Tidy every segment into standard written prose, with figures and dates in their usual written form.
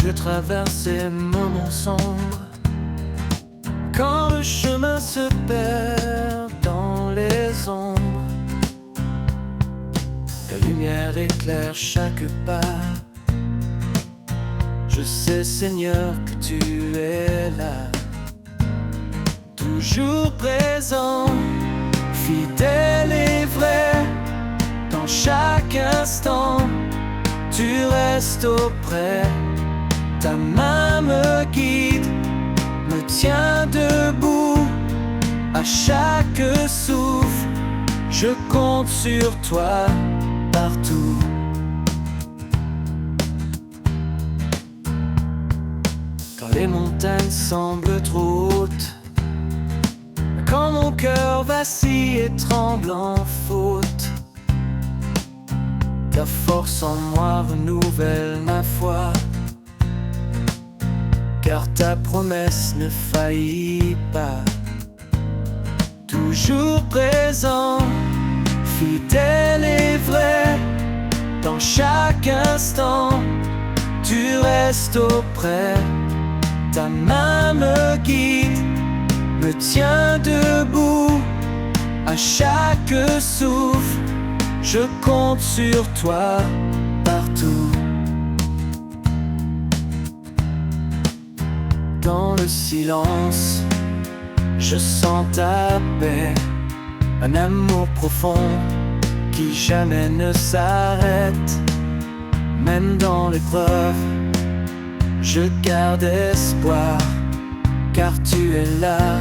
Je traverse ces moments sombres, quand le chemin se perd dans les ombres. Ta lumière éclaire chaque pas. Je sais, Seigneur, que tu es là, toujours présent, fidèle et vrai. Dans chaque instant, tu restes auprès. Ta main me guide, me tient debout. À chaque souffle, je compte sur toi partout. Quand les montagnes semblent trop hautes, quand mon cœur vacille et tremble en faute, ta force en moi renouvelle ma foi. Car ta promesse ne faillit pas. Toujours présent, fidèle et vrai. Dans chaque instant, tu restes auprès. Ta main me guide, me tient debout. À chaque souffle, je compte sur toi partout. Dans le silence, je sens ta paix. Un amour profond qui jamais ne s'arrête. Même dans l'épreuve, je garde espoir. Car tu es là,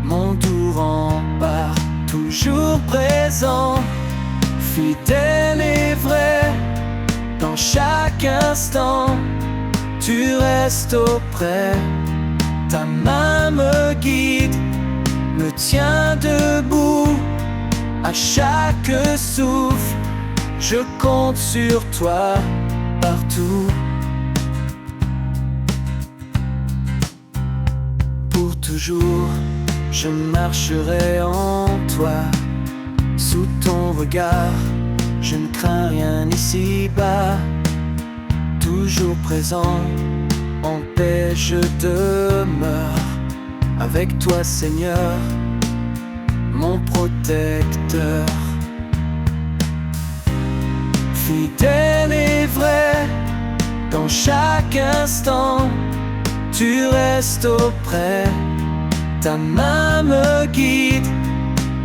mon doux rempart. Toujours présent, fidèle et vrai. Dans chaque instant, tu restes auprès. Ta main me guide, me tient debout. À chaque souffle, je compte sur toi partout. Pour toujours, je marcherai en toi. Sous ton regard, je ne crains rien ici-bas. Toujours présent, en paix je demeure. Avec toi, Seigneur, mon protecteur. Fidèle et vrai, dans chaque instant, tu restes auprès. Ta main me guide,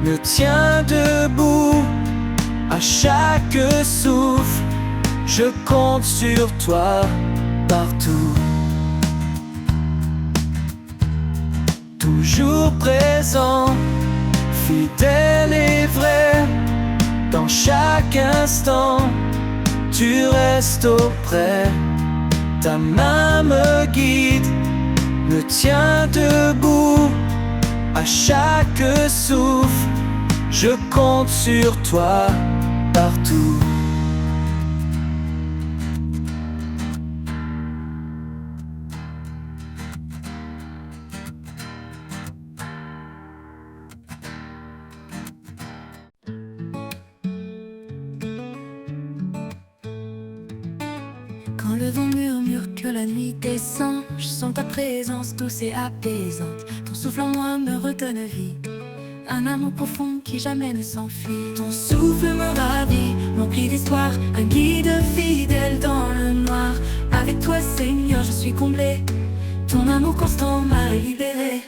me tient debout. À chaque souffle, je compte sur toi partout. Toujours présent, fidèle et vrai. Dans chaque instant, tu restes auprès. Ta main me guide, me tient debout. À chaque souffle, je compte sur toi partout. Quand le vent murmure que la nuit descend, je sens ta présence douce et apaisante. Ton souffle en moi me redonne vie, un amour profond qui jamais ne s'enfuit. Ton souffle me ravit, m'emplit d'espoir, un guide fidèle dans le noir. Avec toi, Seigneur, je suis comblé, ton amour constant m'a libéré.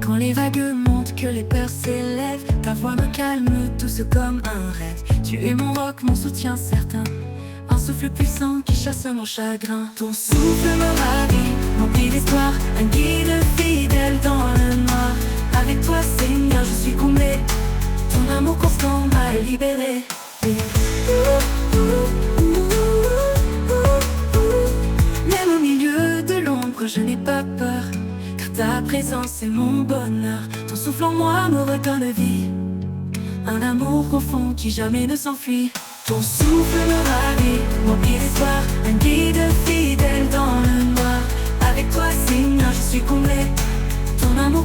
Quand les vagues montent, que les peurs s'élèvent, ta voix me calme, douce comme un rêve. Tu es mon roc, mon soutien certain, un souffle puissant qui chasse mon chagrin. Ton souffle me ravit, m'emplit d'espoir, un guide fidèle dans le noir. Avec toi, Seigneur, je suis comblé, ton amour constant m'a libéré. Même au milieu de l'ombre, je n'ai pas peur, car ta présence est mon bonheur. Ton souffle en moi me redonne vie, un amour profond qui jamais ne s'enfuit. Ton souffle me ravit, m'emplit d'espoir, un guide fidèle dans le noir. Avec toi, Seigneur, je suis comblé, ton amour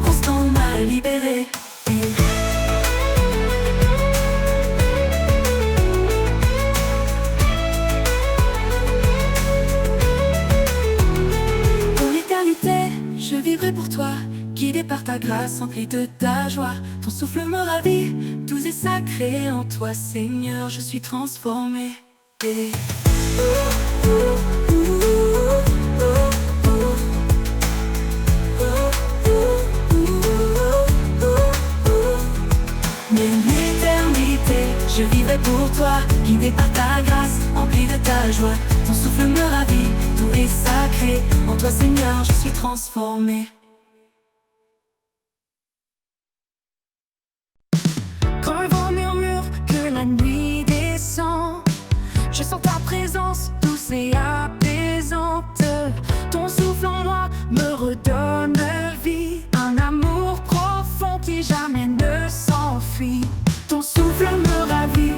ta grâce, empli de ta joie. Ton souffle me ravit, tout est sacré. En toi, Seigneur, je suis transformé. Je vivrai pour toi, guidé par ta grâce, empli de ta joie. Ton souffle me ravit, tout est sacré. En toi, Seigneur, je suis transformé. Quand le vent murmure, que la nuit descend, je sens ta présence douce et apaisante. Ton souffle en moi me redonne vie, un amour profond qui jamais ne s'enfuit. Ton souffle me ravit,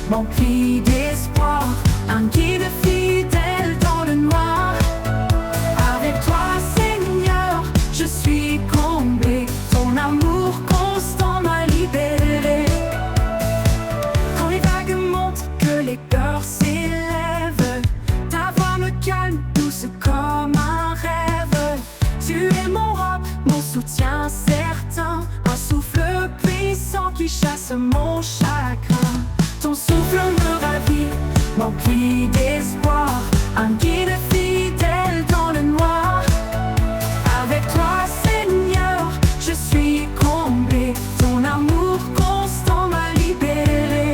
m'emplit d'espoir, un guide fidèle dans le noir. Avec toi, Seigneur, je suis comblé, ton amour constant m'a libéré. Quand les vagues montent, que les peurs s'élèvent, ta voix me calme, douce comme un rêve. Tu es mon roc, mon soutien certain, un souffle puissant qui chasse mon chagrin. Ton souffle me ravit, m'emplit d'espoir, un guide fidèle dans le noir. Avec toi, Seigneur, je suis comblé, ton amour constant m'a libéré.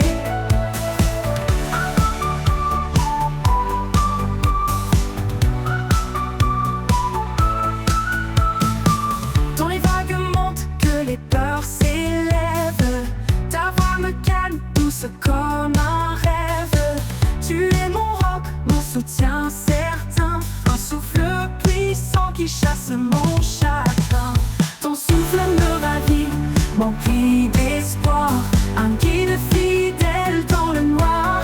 Quand les vagues montent, que les peurs s'élèvent, ta voix me calme, douce comme un rêve. Tu es mon roc, mon soutien certain, un souffle puissant qui chasse mon chagrin. Ton souffle me ravit, m'emplit d'espoir, un guide fidèle dans le noir.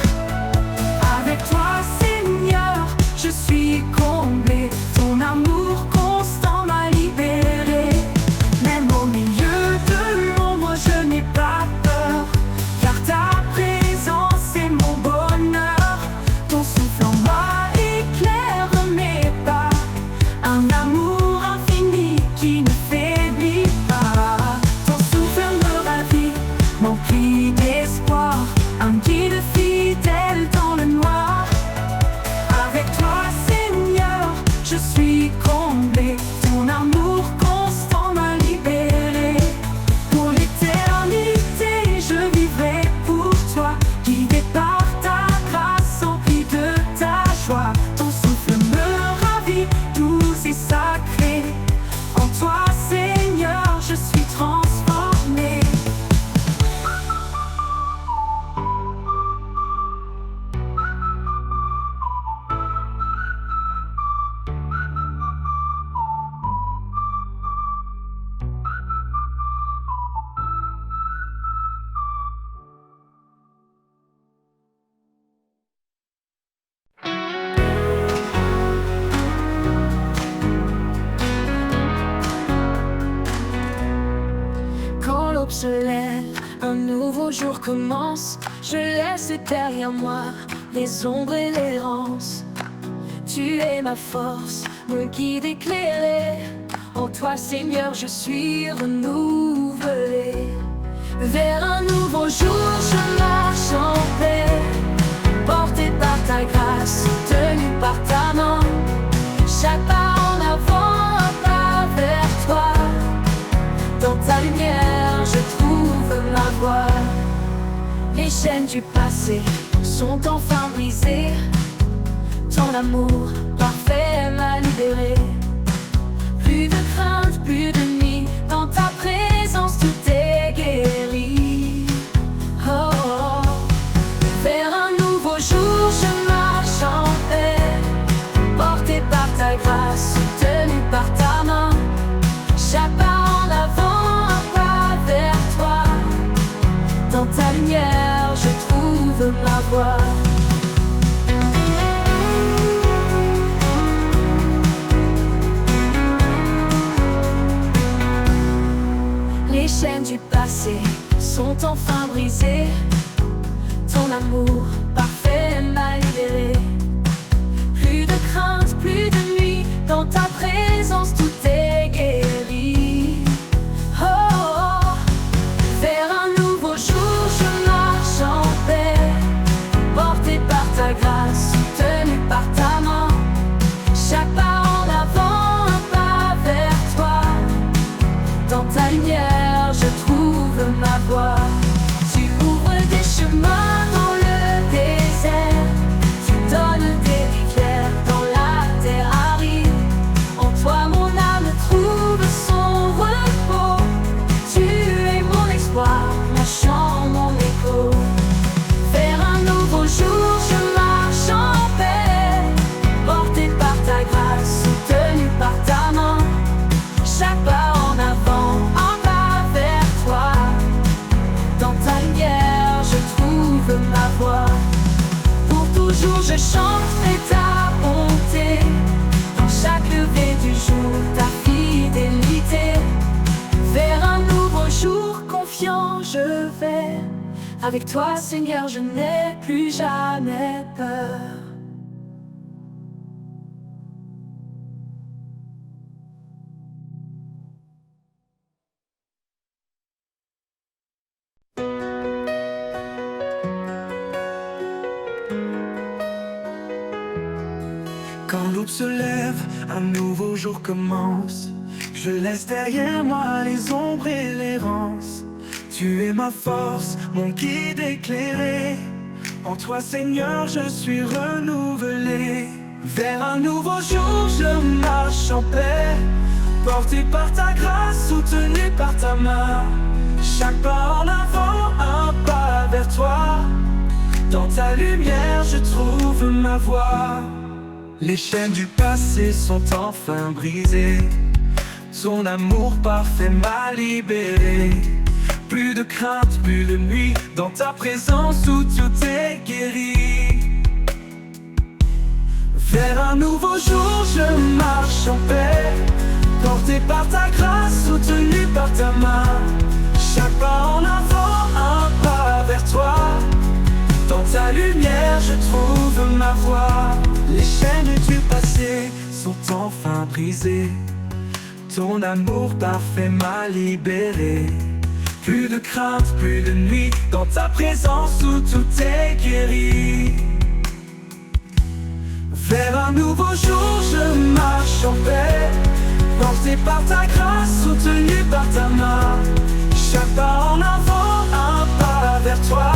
Avec toi, Seigneur, je suis comblé, ton amour constant m'a libéré. Même au milieu de l'ombre, je n'ai pas peur, car ta présence est mon bonheur. Ton souffle en moi éclaire mes pas, un amour infini qui ne faiblit pas. Ton souffle me ravit, m'emplit d'espoir, un guide fidèle dans le noir. Avec toi, Seigneur, je suis comblé, ton amour constant m'a libéré. Pour l'éternité, je vivrai pour toi, guidé par ta grâce, empli de ta joie. Ton souffle me ravit, doux et sacré. En toi, Seigneur, je suis transformé. Quand l'aube se lève, un nouveau jour commence. Je laisse derrière moi les ombres et l'errance. Tu es ma force, me guide éclairé. En toi, Seigneur, je suis renouvelé. Vers un nouveau jour, je marche en paix, porté par ta grâce, tenu par ta main. Chaque pas en avant, un pas vers toi. Dans ta lumière, je trouve ma voie. Les chaînes du passé sont enfin brisées. Ton amour parfait m'a libéré. Plus de crainte, plus de nuit, dans ta présence tout est guéri. Oh, oh. Vers un nouveau jour, je marche en paix, porté par ta grâce, tenu par ta main. Chaque pas en avant, un pas vers toi. Dans ta lumière, je trouve ma voie. Les chaînes du passé sont enfin brisées. Ton amour parfait m'a libéré. Plus de crainte, plus de nuit, dans ta présence tout est guéri. Avec toi, Seigneur, je n'ai plus jamais peur. Quand l'aube se lève, un nouveau jour commence. Je laisse derrière moi les ombres et l'errance. Tu es ma force, mon guide éclairé. En toi, Seigneur, je suis renouvelé. Vers un nouveau jour, je marche en paix. Porté par ta grâce, soutenu par ta main. Chaque pas en avant, un pas vers toi. Dans ta lumière, je trouve ma voie. Les chaînes du passé sont enfin brisées. Ton amour parfait m'a libéré. Plus de crainte, plus de nuit, dans ta présence où tout est guéri. Vers un nouveau jour, je marche en paix. Porté par ta grâce, soutenu par ta main. Chaque pas en avant, un pas vers toi. Dans ta lumière, je trouve ma voie. Les chaînes du passé sont enfin brisées. Ton amour parfait m'a libéré. Plus de crainte, plus de nuit, dans ta présence où tout est guéri. Vers un nouveau jour, je marche en paix. Porté par ta grâce, soutenu par ta main. Chaque pas en avant, un pas vers toi.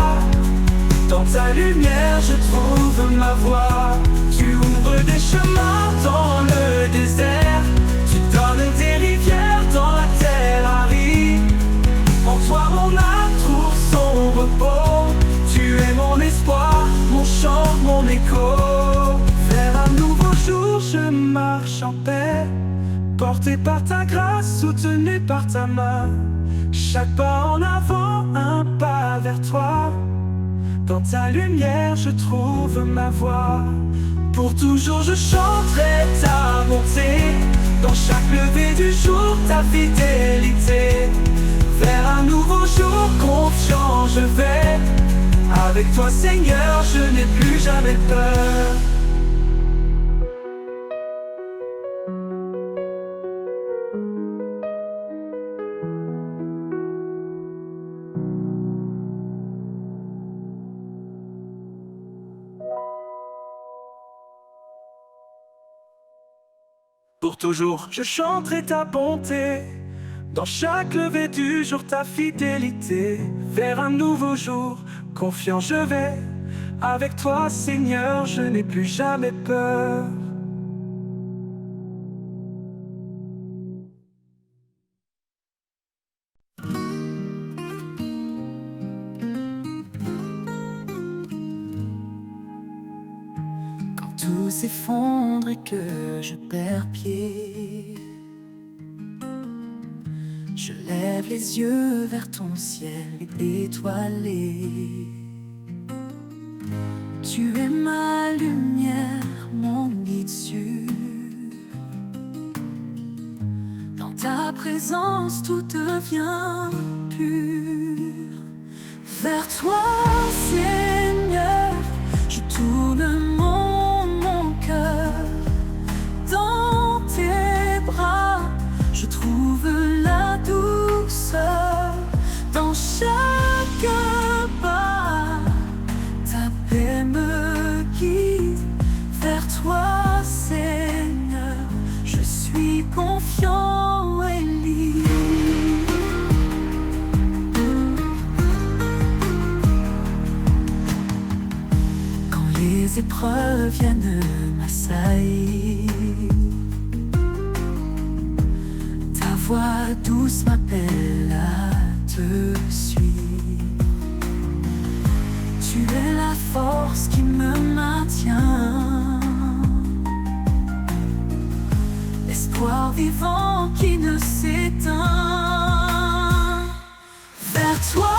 Dans ta lumière, je trouve ma voie. Tu ouvres des chemins dans le désert. Tu donnes des rivières dans la terre aride. En toi, mon âme trouve son repos. Tu es mon espoir, mon chant, mon écho. Vers un nouveau jour, je marche en paix. Porté par ta grâce, soutenu par ta main. Chaque pas en avant, un pas vers toi. Dans ta lumière, je trouve ma voie. Pour toujours, je chanterai ta bonté. Dans chaque lever du jour, ta fidélité. Vers un nouveau jour, confiant, je vais. Avec toi, Seigneur, je n'ai plus jamais peur. Pour toujours, je chanterai ta bonté. Dans chaque lever du jour, ta fidélité. Vers un nouveau jour, confiant je vais. Avec toi, Seigneur, je n'ai plus jamais peur. Quand tout s'effondre et que je perds pied, je lève les yeux vers ton ciel étoilé. Tu es ma lumière, mon guide sûr. Dans ta présence, tout devient pur. Vers toi, Seigneur, je tourne mon cœur. Dans tes bras, je trouve la douceur. Dans chaque pas, ta paix me guide. Vers toi, Seigneur, je suis confiant et libre. Quand les épreuves viennent m'assaillir, ta voix douce m'appelle à te suivre. Tu es la force qui me maintient, l'espoir vivant qui ne s'éteint. Vers toi,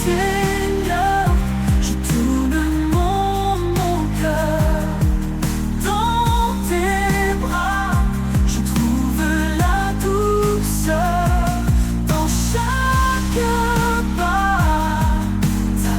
Seigneur, je tourne mon cœur. Dans tes bras, je trouve la douceur. Dans chaque pas, ta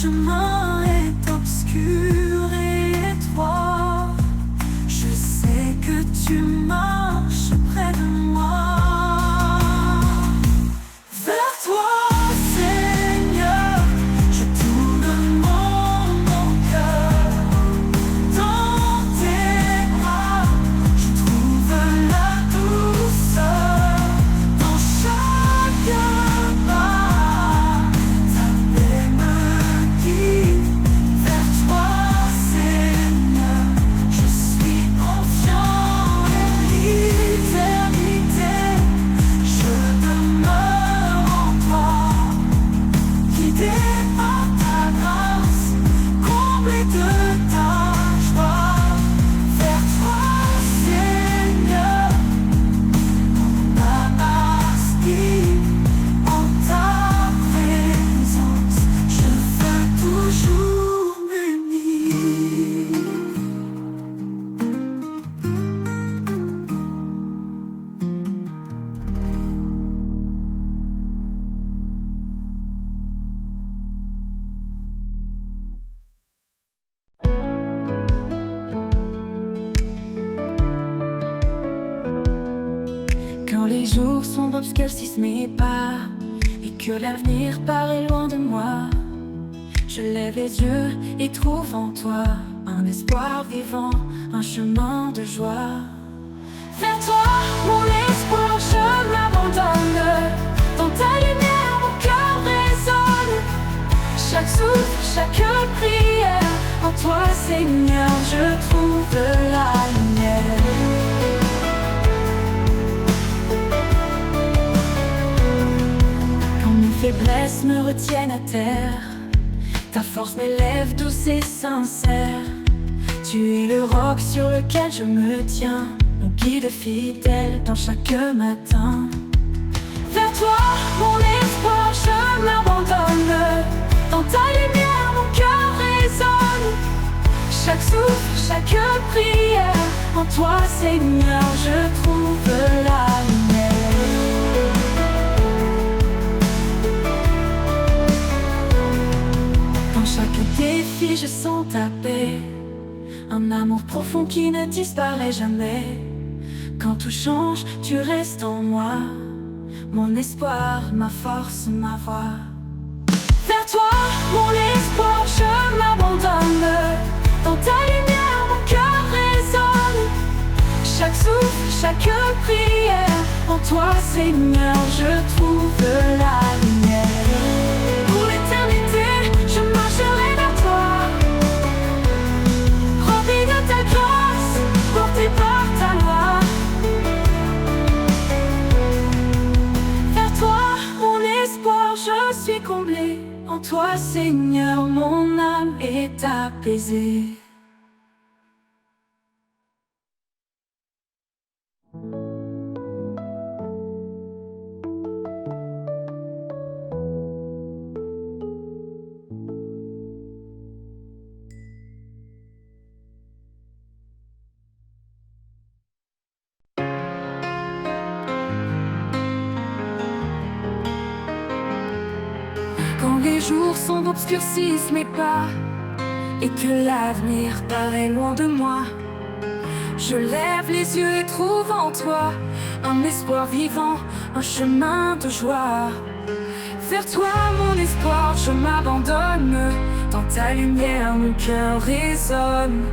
chemin est obscur et étroit. Je sais que tu marches près de moi. Vers toi, Seigneur, je tourne mon cœur. Dans tes bras, je trouve la douceur. Dans chaque pas, ta paix me guide. Vers toi, Seigneur, je suis confiant et l'éternité. Je demeure en toi, guidé par ta grâce, comblé de ta joie. Vers toi, Seigneur, mon âme aspire. En ta présence, je veux toujours m'unir. Quand les jours sombres obscurcissent mes pas et que l'avenir paraît loin de moi, je lève les yeux et trouve en toi un espoir vivant, un chemin de joie. Vers toi, mon espoir, je m'abandonne. Dans ta lumière, mon cœur résonne. Chaque souffle, chaque prière, en toi, Seigneur, je trouve la lumière. Quand mes faiblesses me retiennent à terre, ta force m'élève douce et sincère. Tu es le roc sur lequel je me tiens, mon guide fidèle dans chaque matin. Vers toi, mon espoir, je m'abandonne. Dans ta lumière, mon cœur résonne. Chaque souffle, chaque prière, en toi, Seigneur, je trouve la lumière. Dans chaque défi, je sens ta paix, un amour profond qui ne disparaît jamais. Quand tout change, tu restes en moi, mon espoir, ma force, ma voix. Vers toi, mon espoir, je m'abandonne. Dans ta lumière, mon cœur résonne. Chaque souffle, chaque prière, en toi, Seigneur, je trouve la lumière. Pour l'éternité, je marcherai vers toi, rempli de ta grâce, porté par ta loi. Vers toi, mon espoir, je suis comblé. En toi, Seigneur, mon âme est apaisée. Quand les jours sombres obscurcissent mes pas et que l'avenir paraît loin de moi, je lève les yeux et trouve en toi un espoir vivant, un chemin de joie. Vers toi, mon espoir, je m'abandonne. Dans ta lumière, mon cœur résonne.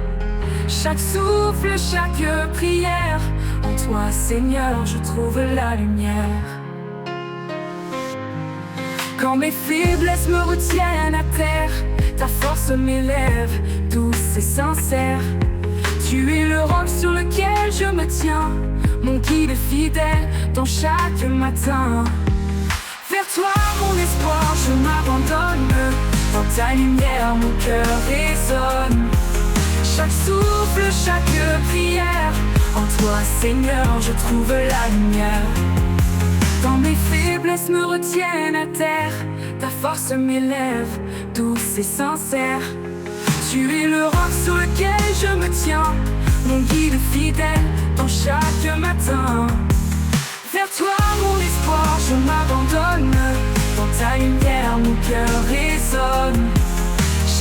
Chaque souffle, chaque prière, en toi, Seigneur, je trouve la lumière. Quand mes faiblesses me retiennent à terre, ta force m'élève, douce et sincère. Tu es le roc sur lequel je me tiens, mon guide fidèle dans chaque matin. Vers toi, mon espoir, je m'abandonne. Dans ta lumière, mon cœur résonne. Chaque souffle, chaque prière, en toi, Seigneur, je trouve la lumière. Quand mes faiblesses me retiennent à terre, ta force m'élève, douce et sincère. Tu es le roc sur lequel je me tiens, mon guide fidèle dans chaque matin. Vers toi, mon espoir, je m'abandonne. Dans ta lumière, mon cœur résonne.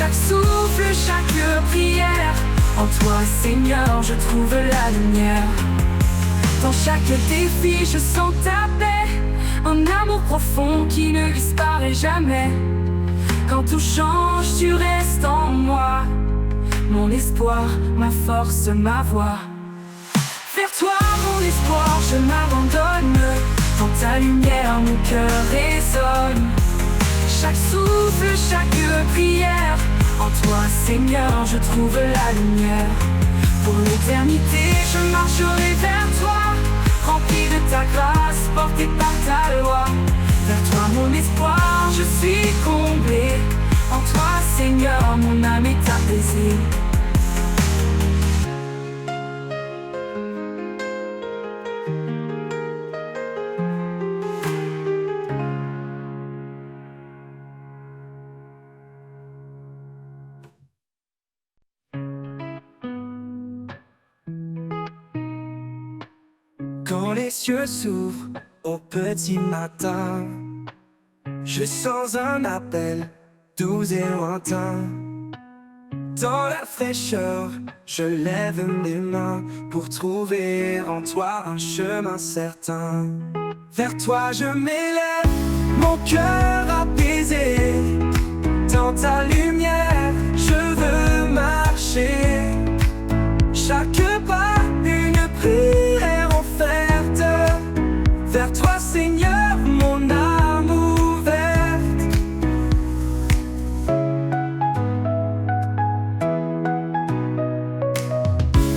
Chaque souffle, chaque prière, en toi Seigneur je trouve la lumière. Dans chaque défi je sens ta paix, un amour profond qui ne disparaît jamais. Quand tout change tu restes en moi, mon espoir, ma force, ma voix. Vers toi mon espoir je m'abandonne, dans ta lumière mon cœur résonne. Chaque souffle, chaque prière, en toi Seigneur je trouve la lumière. Pour l'éternité je marcherai vers toi, rempli de ta grâce, porté par ta loi. Vers toi mon espoir je suis comblé, en toi Seigneur mon âme est apaisée. Quand les cieux s'ouvrent au petit matin, je sens un appel doux et lointain. Dans la fraîcheur, je lève mes mains pour trouver en toi un chemin certain. Vers toi je m'élève, mon cœur apaisé. Dans ta lumière, je veux marcher. Chaque pas, une prière offerte. Vers toi Seigneur, mon âme ouverte.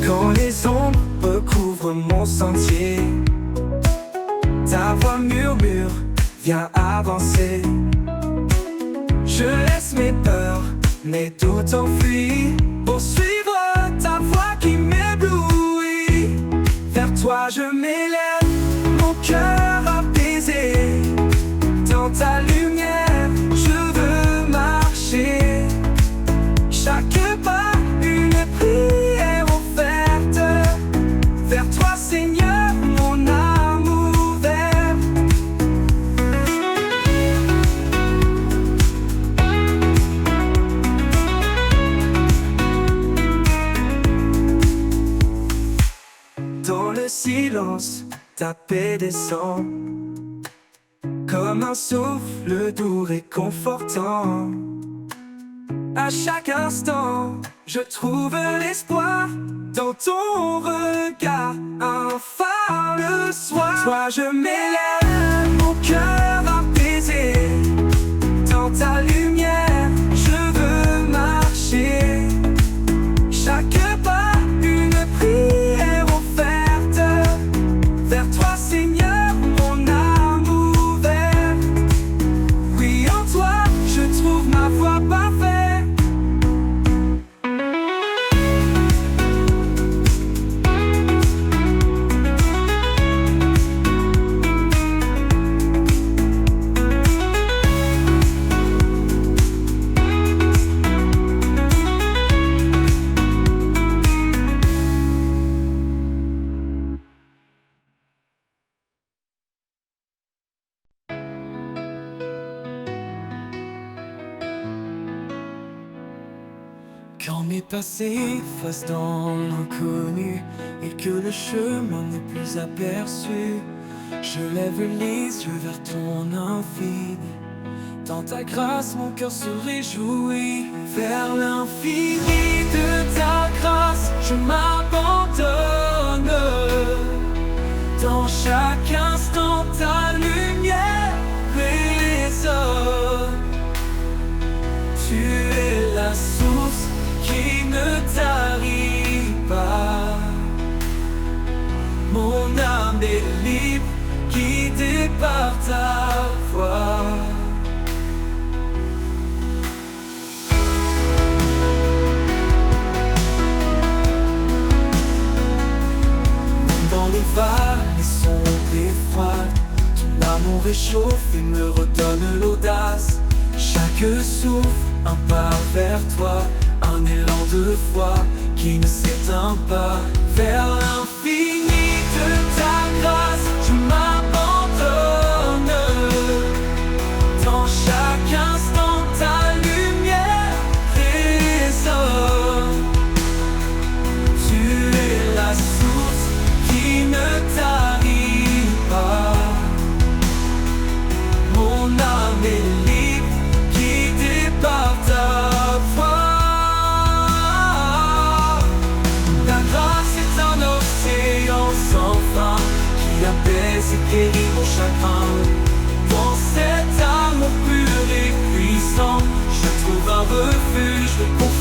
Quand les ombres recouvrent mon sentier, ta voix murmure, viens avancer. Je laisse mes peurs, mes doutes enfuis, pour suivre ta voix qui m'éblouit. Vers toi je m'élève, mon cœur apaisé. Dans ta lumière, je veux marcher. Chaque pas, une prière offerte. Vers toi Seigneur, mon âme ouverte. Dans le silence, ta paix descend, comme un souffle doux réconfortant. À chaque instant, je trouve l'espoir dans ton regard, un phare le soir. Toi je m'élève, mon cœur apaisé. Dans ta lumière, je veux marcher. Chaque pas, une prière offerte. Vers toi Seigneur, mon âme ouverte. Oui, en toi, je trouve ma voie parfaite. Quand mes passés fassent dans l'inconnu et que le chemin n'est plus aperçu, je lève les yeux vers ton infini. Dans ta grâce mon cœur se réjouit. Vers l'infini de ta grâce je m'abandonne. Dans chaque instant ta lumière résonne. Tu es la source qui ne tarit pas. Mon âme est libre, guidée par ta voix. Même dans les vallées sombres et froides, ton amour réchauffe et me redonne l'audace. Chaque souffle, un pas vers toi, un élan de foi qui ne s'éteint pas. Vers l'infini de ta grâce, je m'abandonne. Dans chaque instant, ta lumière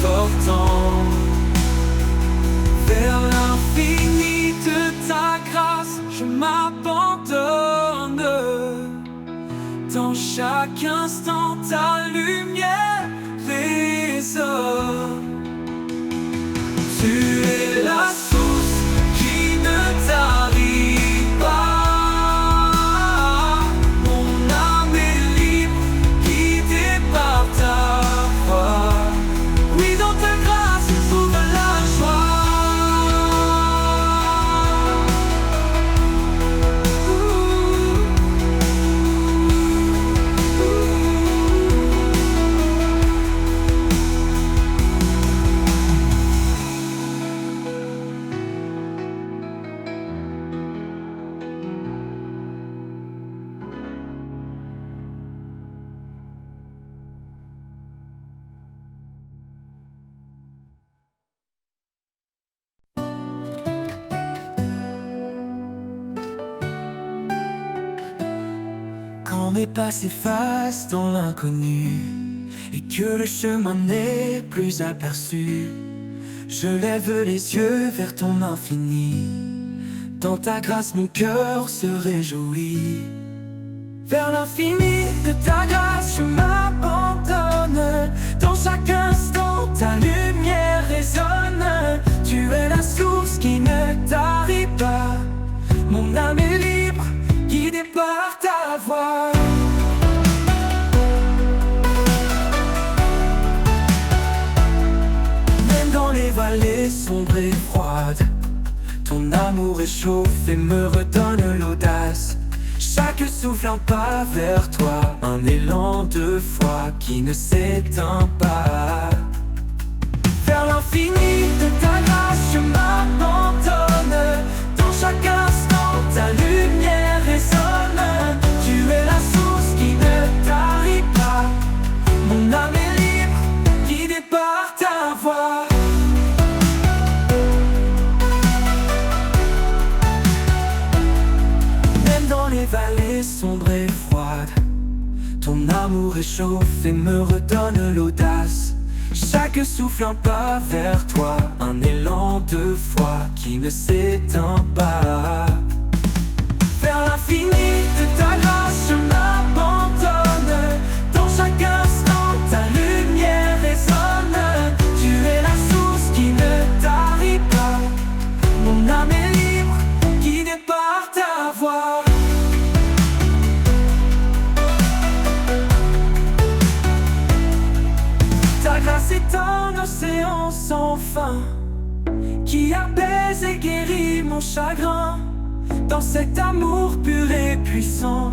réconfortant. Vers l'infini de ta grâce, je m'abandonne. Dans chaque instant, ta lumière résonne. Tu es la source qui ne tarit pas. Mon âme est libre, guidée par ta voix. Oui, dans ta grâce, je trouve la joie. Quand mes pas s'effacent dans l'inconnu et que le chemin n'est plus aperçu, je lève les yeux vers ton infini. Dans ta grâce mon cœur se réjouit. Vers l'infini de ta grâce je m'abandonne. Dans chaque instant ta lumière résonne. Tu es la source qui ne tarit pas. Mon âme est libre, guidée par ta voix. Même dans les vallées sombres et froides, ton amour réchauffe et me redonne l'audace. Chaque souffle un pas vers toi, un élan de foi qui ne s'éteint pas. Vers l'infini de ta grâce je m'abandonne. Dans chaque instant ta lumière résonne. Tu es la source qui ne tarit pas. Mon âme est libre, guidée par ta voix. Même dans les vallées sombres et froides, ton amour réchauffe et me redonne l'audace. Chaque souffle un pas vers toi, un élan de foi qui ne s'éteint pas. Vers l'infini de ta grâce je m'abandonne. Dans chaque instant ta lumière résonne. Tu es la source qui ne tarit pas. Mon âme est libre, guidée par ta voix. Ta grâce est un océan sans fin qui apaise et guérit mon chagrin. Dans cet amour pur et puissant,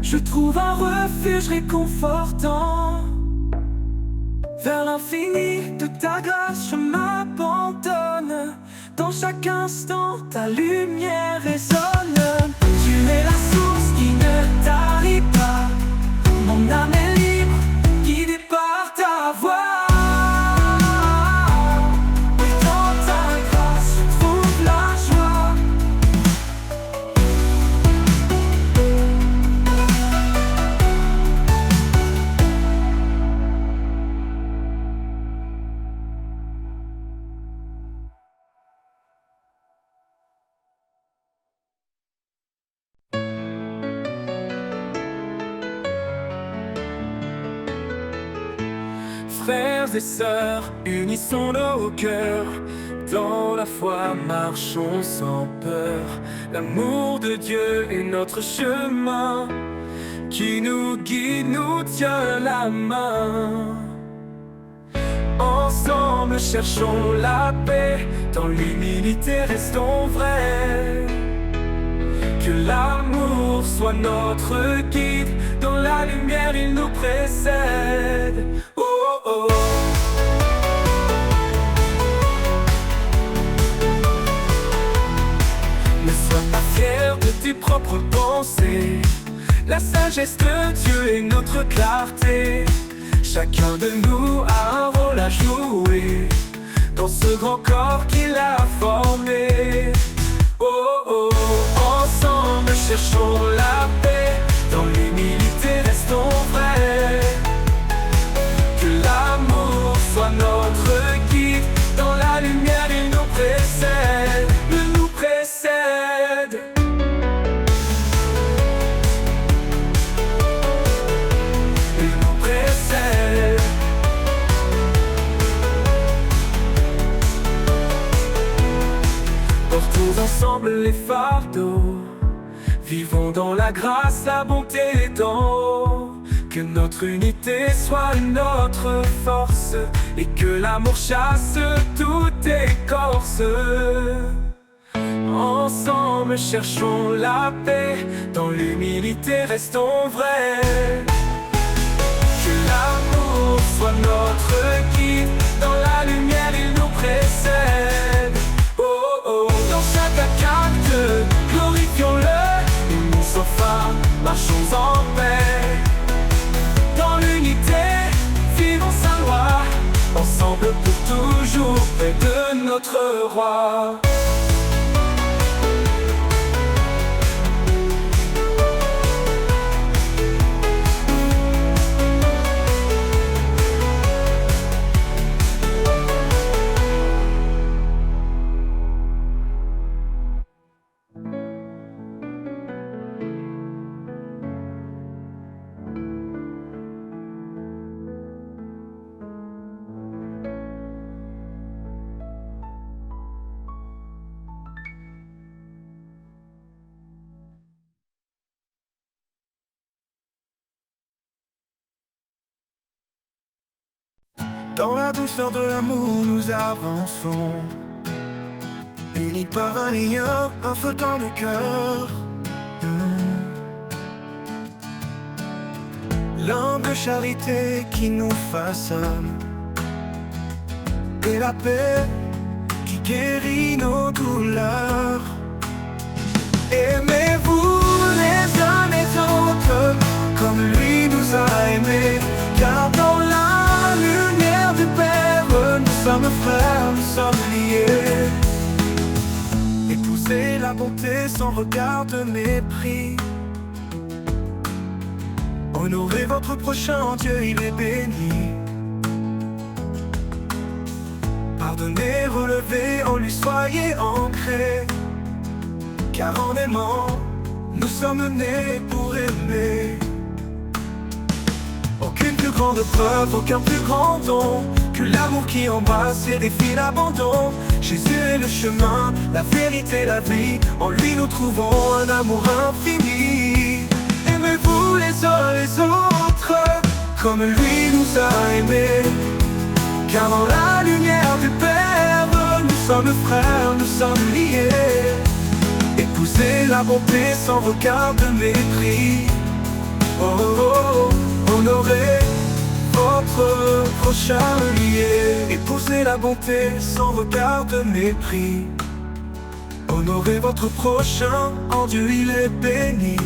je trouve un refuge réconfortant. Vers l'infini de ta grâce je m'abandonne. Dans chaque instant ta lumière résonne. Tu es la source qui ne tarit pas. Mon âme est libre, guidée par ta voix. Frères et sœurs, unissons nos cœurs. Dans la foi, marchons sans peur. L'amour de Dieu est notre chemin, qui nous guide, nous tient la main. Ensemble cherchons la paix, dans l'humilité restons vrais. Que l'amour soit notre guide, dans la lumière il nous précède. Oh, oh. Ne sois pas fier de tes propres pensées. La sagesse de Dieu est notre clarté. Chacun de nous a un rôle à jouer dans ce grand corps qu'il a formé. Oh, oh. Ensemble cherchons la paix, dans l'humilité restons vrais. Que l'amour soit notre ensemble les fardeaux. Vivons dans la grâce, la bonté d'en haut. Que notre unité soit notre force, et que l'amour chasse toute écorce. Ensemble cherchons la paix, dans l'humilité restons vrais. Que l'amour soit notre guide, dans la lumière il nous précède. Oh oh, dans chaque acte, glorifions-le, nous sommes femmes, marchons en paix. Dans l'unité, vivons sa loi, ensemble pour toujours, près de notre roi. Dans la douceur de l'amour nous avançons, unis par un lien, un feu dans le cœur. L'humble charité qui nous façonne, et la paix qui guérit nos douleurs. Aimez-vous les uns les autres, comme lui nous a aimés, car dans la lumière du Père, nous sommes frères, nous sommes liés. Épousez la bonté sans regard de mépris. Honorez votre prochain, en Dieu il est béni. Pardonnez, relevez, en lui soyez ancrés. Car en aimant, nous sommes nés pour aimer. Aucune plus grande preuve, aucun plus grand don que l'amour qui embrasse et défie l'abandon. Jésus est le chemin, la vérité, la vie. En lui nous trouvons un amour infini. Aimez-vous les uns les autres, comme lui nous a aimés. Car dans la lumière du Père, nous sommes frères, nous sommes liés. Épousez la bonté sans regard de mépris. Oh, oh, oh, honorez votre prochain lié. Épousez la bonté sans regard de mépris. Honorez votre prochain, en Dieu il est béni.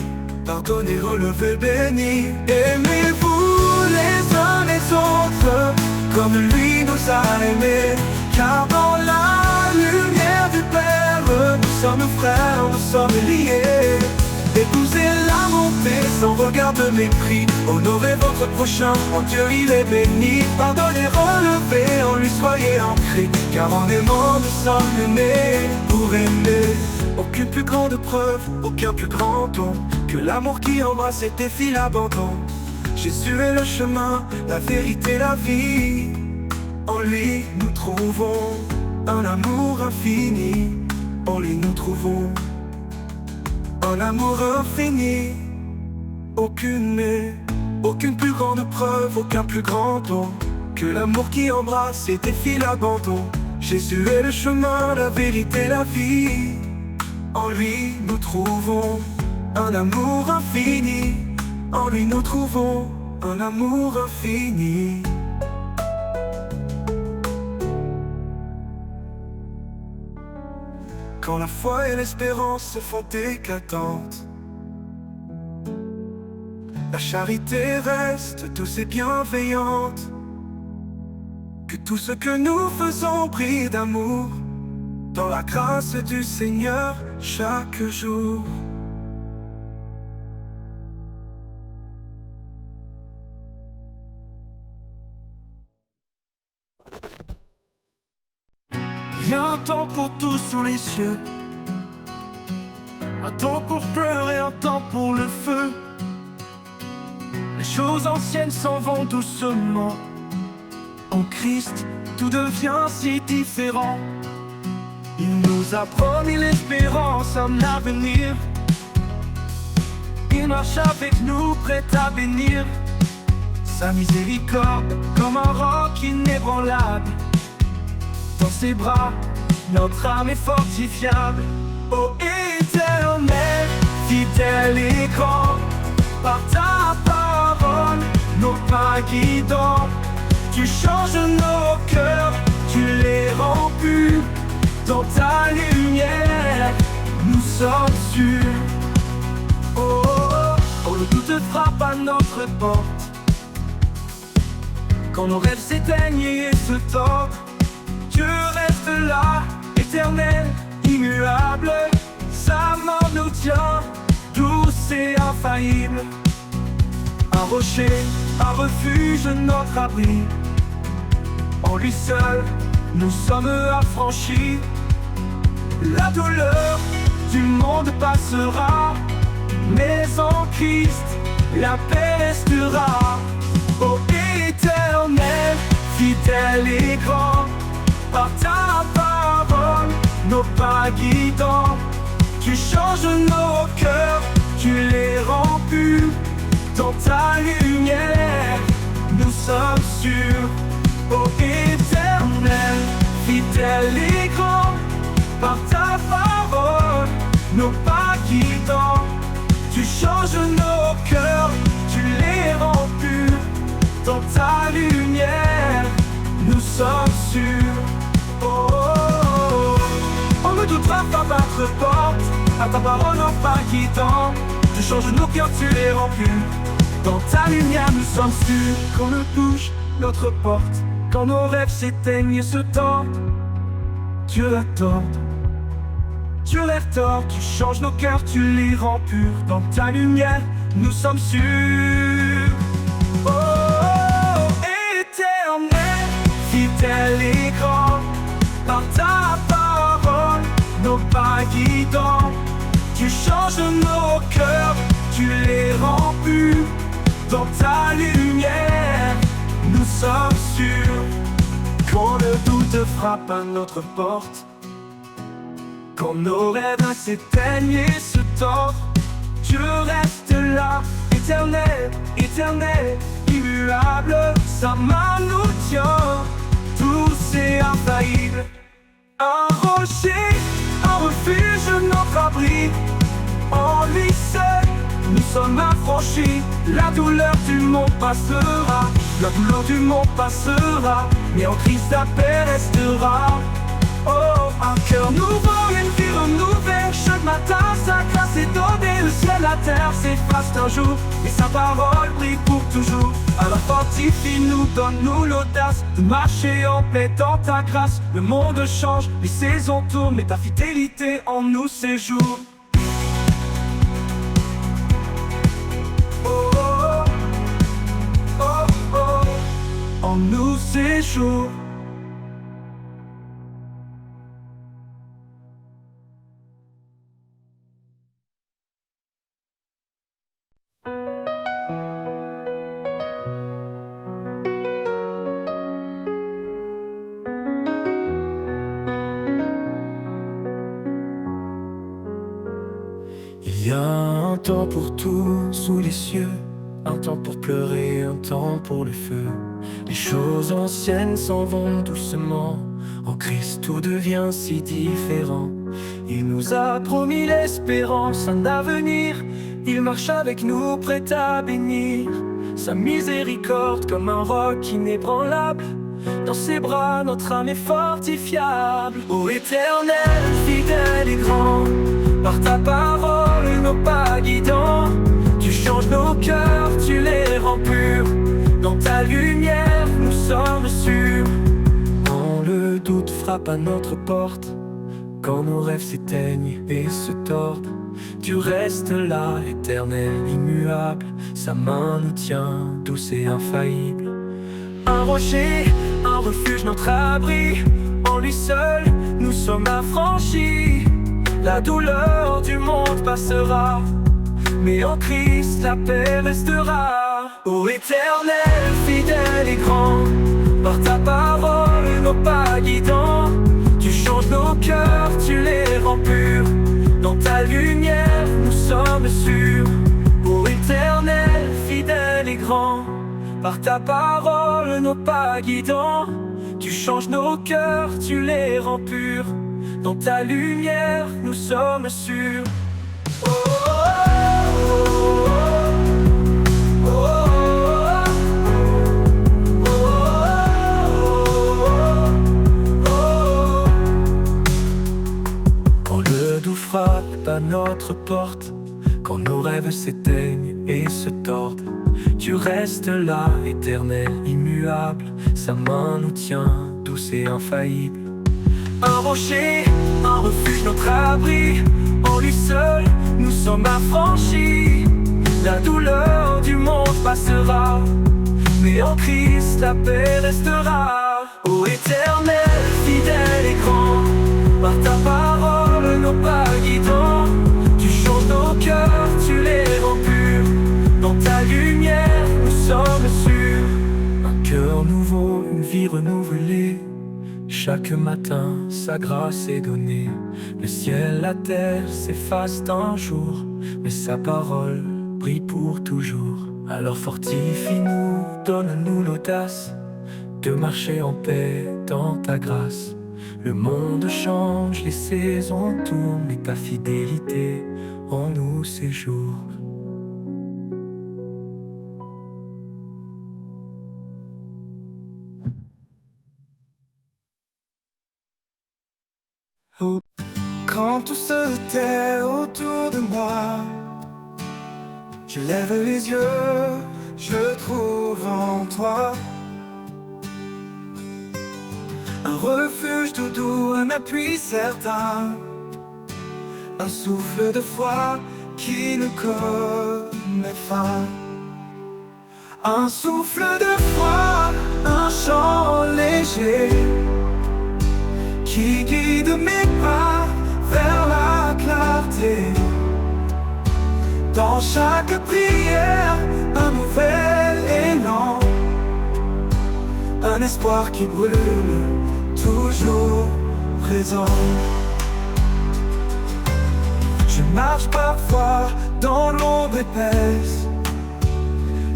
Pardonnez, relevez, béni. Aimez-vous les uns les autres, comme lui nous a aimés. Car dans la lumière du Père, nous sommes frères, nous sommes liés. Épousez la bonté sans regard de mépris. Honorez votre prochain, en Dieu il est béni. Pardonnez, relevez, en lui soyez ancrés. Car en aimant nous sommes nés pour aimer. Aucune plus grande preuve, aucun plus grand don que l'amour qui embrasse et défie l'abandon. Jésus est le chemin, la vérité, la vie. En lui nous trouvons un amour infini. En lui nous trouvons un amour infini. Aucune plus grande preuve, aucun plus grand don que l'amour qui embrasse et défie l'abandon. Jésus est le chemin, la vérité, la vie. En lui nous trouvons un amour infini. En lui nous trouvons un amour infini. Quand la foi et l'espérance se font éclatantes, la charité reste douce et bienveillante. Que tout ce que nous faisons brille d'amour dans la grâce du Seigneur chaque jour. Il y a un temps pour tout sous les cieux, un temps pour pleurer, un temps pour le feu. Les choses anciennes s'en vont doucement. En Christ, tout devient si différent. Il nous nous a promis l'espérance, un avenir. Il marche avec nous, prêt à bénir. Sa miséricorde, comme un roc inébranlable. Dans ses bras, notre âme est fortifiable. Ô Éternel, fidèle et grand, par ta parole, nos pas guidants. Tu changes nos cœurs, tu les rends purs. Dans ta lumière, nous sommes sûrs. Oh, oh, oh, le doute frappe à notre porte. Quand nos rêves s'éteignent et se tordent, Dieu reste là, éternel, immuable. Sa main nous tient, douce et infaillible. Un rocher, un refuge, notre abri. En lui seul, nous sommes affranchis. La douleur du monde passera, mais en Christ, la paix restera. Ô Éternel, fidèle et grand, par ta parole, nos pas guidants. Tu changes nos cœurs, tu les rends purs. Dans ta lumière, nous sommes sûrs. Ô Éternel, fidèle et grand, par ta parole, nos pas guidants. Tu changes nos cœurs, tu les rends purs. Dans ta lumière, nous sommes sûrs. Oh, oh, oh. On ne doutera pas battre porte, à ta parole nos pas guidants. Tu changes nos cœurs, tu les rends purs. Dans ta lumière, nous sommes sûrs. Quand le touche notre porte, quand nos rêves s'éteignent et se tordent, Dieu l'attend. Dieu lève tort, tu changes nos cœurs, tu les rends purs. Dans ta lumière, nous sommes sûrs. Oh, oh, oh, Éternel, fidèle et grand, par ta parole, nos pas guidants. Tu changes nos cœurs, tu les rends purs. Dans ta lumière, nous sommes sûrs. Quand le doute frappe à notre porte, quand nos rêves s'éteignent et se tordent, Dieu reste là, éternel, éternel, immuable. Sa main nous tient, douce et infaillible. Un rocher, un refuge, notre abri. En lui seul, nous sommes affranchis. La douleur du monde passera, la douleur du monde passera, mais en Christ la paix restera. Oh, un cœur nouveau, une vie renouvelée. Chaque matin sa grâce est donnée. Le ciel, la terre s'effacent un jour, et sa parole brille pour toujours. Alors fortifie, nous donne-nous l'audace de marcher en paix dans ta grâce. Le monde change, les saisons tournent, mais ta fidélité en nous séjourne. Oh, oh, oh, oh, oh, en nous séjourne. Il y a un temps pour tout sous les cieux, un temps pour pleurer, un temps pour le feu. Les choses anciennes s'en vont doucement, en Christ tout devient si différent. Il nous a promis l'espérance, un avenir. Il marche avec nous, prêt à bénir. Sa miséricorde comme un roc inébranlable. Dans ses bras, notre âme est fortifiable. Ô Éternel, fidèle et grand, par ta parole, nos pas guidants. Tu changes nos cœurs, tu les rends purs. Dans ta lumière, nous sommes sûrs. Quand le doute frappe à notre porte, quand nos rêves s'éteignent et se tordent, tu restes là, éternel, immuable. Sa main nous tient, douce et infaillible. Un rocher, un refuge, notre abri. En lui seul, nous sommes affranchis. La douleur du monde passera, mais en Christ la paix restera. Ô Éternel, fidèle et grand, par ta parole, nos pas guidants. Tu changes nos cœurs, tu les Par ta parole, nos pas guidants, tu changes nos cœurs, tu les rends purs. Dans ta lumière, nous sommes sûrs. Oh, oh, oh, oh, oh, oh. Quand le doux frappe à notre porte, quand nos rêves s'éteignent et se tordent, tu restes là, éternel, immuable. Sa main nous tient, douce et infaillible. Un rocher, un refuge, notre abri. En lui seul, nous sommes affranchis. La douleur du monde passera, mais en Christ la paix restera. Ô éternel, fidèle et grand, par ta parole nos pas guidants, tu changes nos cœurs, tu les rends purs. Dans ta lumière, nous sommes sûrs. Un cœur nouveau, une vie renouvelée. Chaque matin, sa grâce est donnée. Le ciel, la terre s'effacent un jour, mais sa parole brille pour toujours. Alors fortifie-nous, donne-nous l'audace de marcher en paix dans ta grâce. Le monde change, les saisons tournent, mais ta fidélité en nous séjourne. Quand tout se tait autour de moi, je lève les yeux, je trouve en toi un refuge tout doux, un appui certain, un souffle de foi qui ne connaît fin. Un souffle de foi, un chant léger qui guide mes pas vers la clarté. Dans chaque prière, un nouvel élan, un espoir qui brûle, toujours présent. Je marche parfois dans l'ombre épaisse,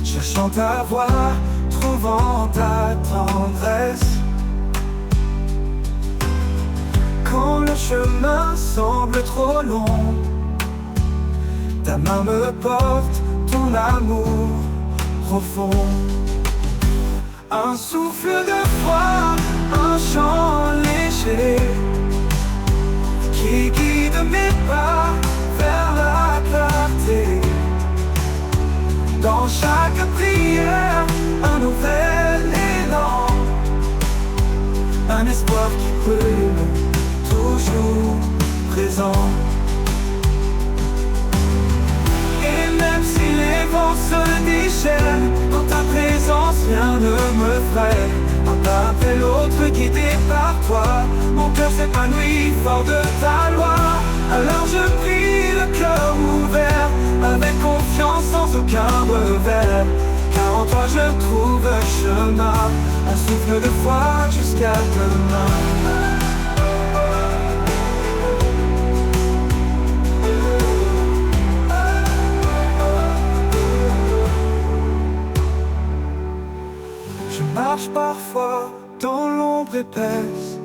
cherchant ta voix, trouvant ta tendresse. Quand le chemin semble trop long, ta main me porte, ton amour profond. Un souffle de foi, un chant léger qui guide mes pas vers la clarté. Dans chaque prière, un nouvel élan, un espoir qui brûle, toujours présent. Et même si les vents se déchaînent, dans ta présence rien ne me freine. Un pas après l'autre guidé par toi, mon cœur s'épanouit fort de ta loi. Alors je prie le cœur ouvert, avec confiance sans aucun revers. Car en toi je trouve un chemin, un souffle de foi jusqu'à demain. Je marche parfois dans l'ombre épaisse,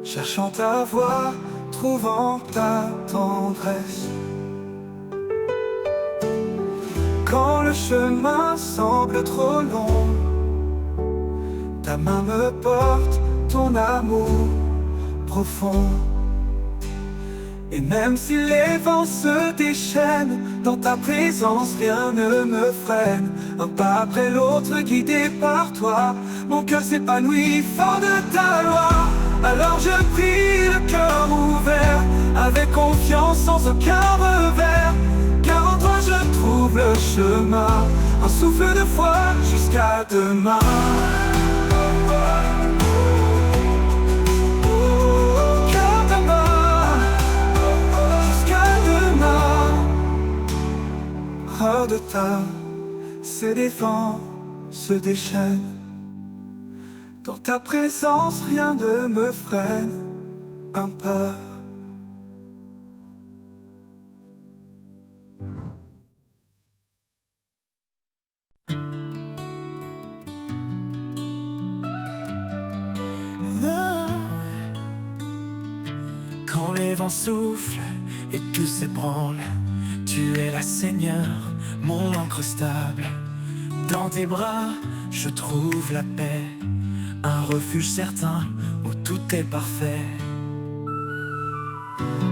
cherchant ta voix, trouvant ta tendresse. Quand le chemin semble trop long, ta main me porte, ton amour profond. Et même si les vents se déchaînent, dans ta présence rien ne me freine. Un pas après l'autre guidé par toi, mon cœur s'épanouit fort de ta loi. Alors je prie le cœur ouvert, avec confiance sans aucun revers. Car en toi je trouve le chemin, un souffle de foi jusqu'à demain. Hors de ta, se défend, se déchaîne. Dans ta présence, rien ne me freine. Un pas. les vents soufflent et tout s'ébranle, tu es la Seigneur, mon ancre stable. Dans tes bras, je trouve la paix, un refuge certain où tout est parfait.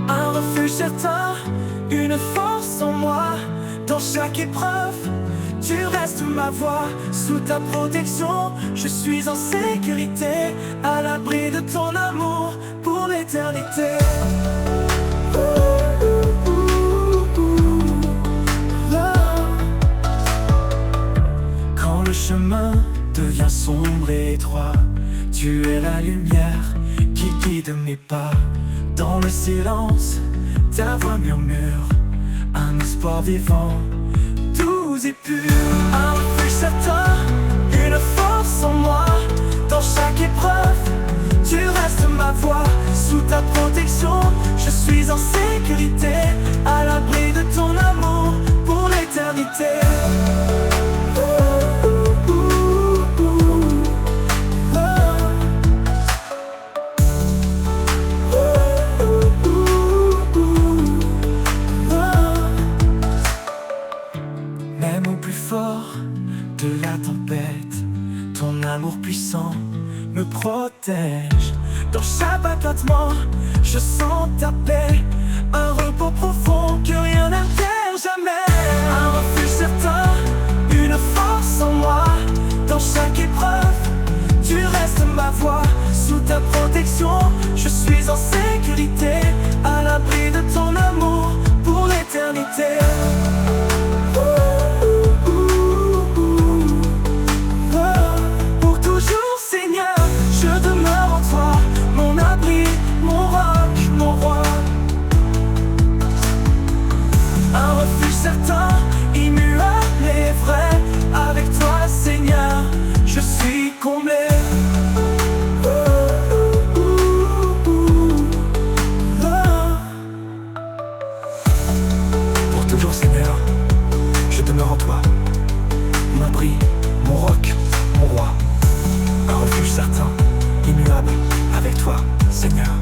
Un refuge certain, une force en moi. Dans chaque épreuve, tu restes ma voix. Sous ta protection, je suis en sécurité, à l'abri de ton amour pour l'éternité. Quand le chemin devient sombre et étroit, tu es la lumière qui guide mes pas. Dans le silence, ta voix murmure un espoir vivant, doux et pur. Un refuge certain, une force en moi. Dans chaque épreuve, tu restes ma voix. Sous ta protection, je suis en sécurité, à l'abri de ton amour pour l'éternité. De la tempête, ton amour puissant me protège. Dans chaque battement, je sens ta paix, un repos profond que rien n'altère jamais. Un refuge certain, une force en moi. Dans chaque épreuve, tu restes ma voix. Sous ta protection, je suis en sécurité, à l'abri de ton amour pour l'éternité. Immuable et vrai, avec toi Seigneur, je suis comblé. Pour toujours Seigneur, je demeure en toi, mon abri, mon roc, mon roi. Un refuge certain, immuable, avec toi Seigneur,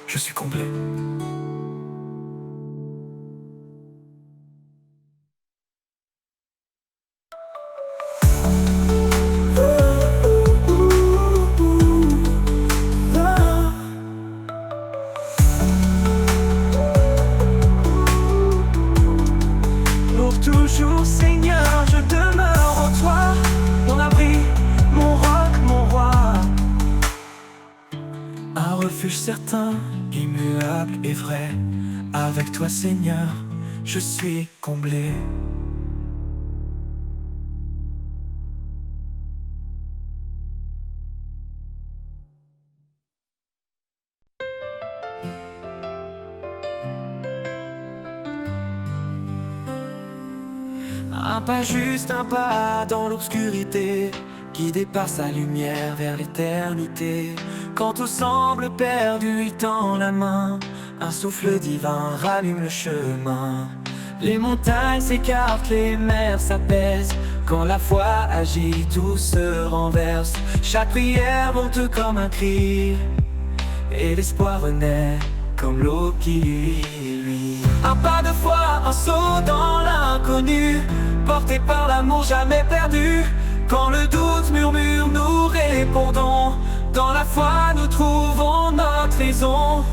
je suis comblé. Toujours Seigneur, je demeure en toi, mon abri, mon roc, mon roi. Un refuge certain, immuable et vrai, avec toi Seigneur, je suis comblé. Un pas juste, un pas dans l'obscurité, guidé par sa lumière vers l'éternité. Quand tout semble perdu, il tend la main, un souffle divin rallume le chemin. Les montagnes s'écartent, les mers s'apaisent, quand la foi agit, tout se renverse. Chaque prière monte comme un cri, et l'espoir renaît comme l'eau qui luit. Un pas de foi, un saut dans l'inconnu, porté par l'amour jamais perdu. Quand le doute murmure, nous répondons, dans la foi nous trouvons notre raison.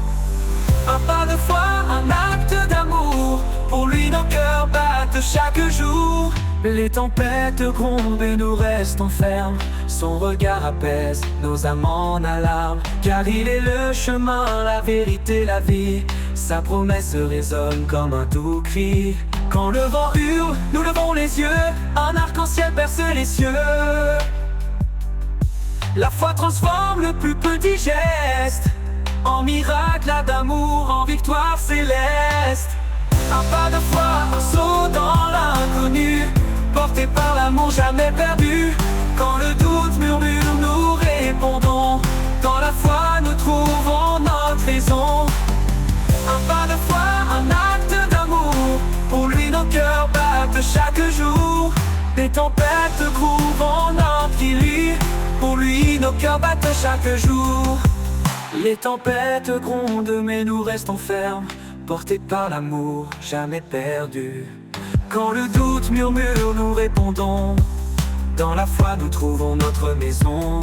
Un pas de foi, un acte d'amour, pour lui nos cœurs battent chaque jour. Les tempêtes grondent et nous restons fermes, son regard apaise nos âmes en alarme. Car il est le chemin, la vérité, la vie, sa promesse résonne comme un doux cri. Quand le vent hurle, nous levons les yeux, un arc-en-ciel perce les cieux. La foi transforme le plus petit geste en miracle d'amour, en victoire céleste. Un pas de foi, un saut dans l'inconnu, porté par l'amour jamais perdu. Quand le doute murmure, nous répondons, dans la foi nous trouvons notre raison. Un pas de foi, un acte d'amour, pour lui nos cœurs battent chaque jour. Des tempêtes grouvent notre qui lui, pour lui nos cœurs battent chaque jour. Les tempêtes grondent mais nous restons fermes, portés par l'amour jamais perdu. Quand le doute murmure, nous répondons, dans la foi nous trouvons notre maison.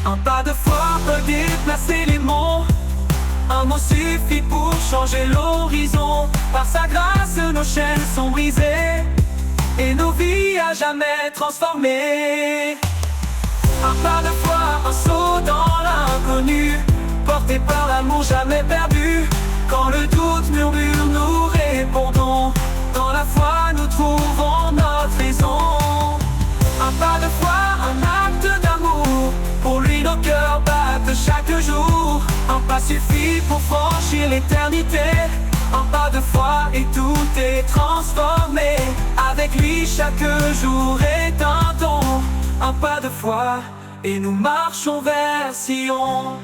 Un pas de foi peut déplacer les monts, un mot suffit pour changer l'horizon. Par sa grâce nos chaînes sont brisées et nos vies à jamais transformées. Un pas de foi, un saut dans l'inconnu, porté par l'amour jamais perdu. Quand le doute murmure, nous répondons, dans la foi nous trouvons notre raison. Un pas de foi, un acte d'amour, pour lui nos cœurs battent chaque jour. Un pas suffit pour franchir l'éternité. Un pas de foi et tout est transformé. Avec lui chaque jour est un don. Un pas de foi et nous marchons vers Sion.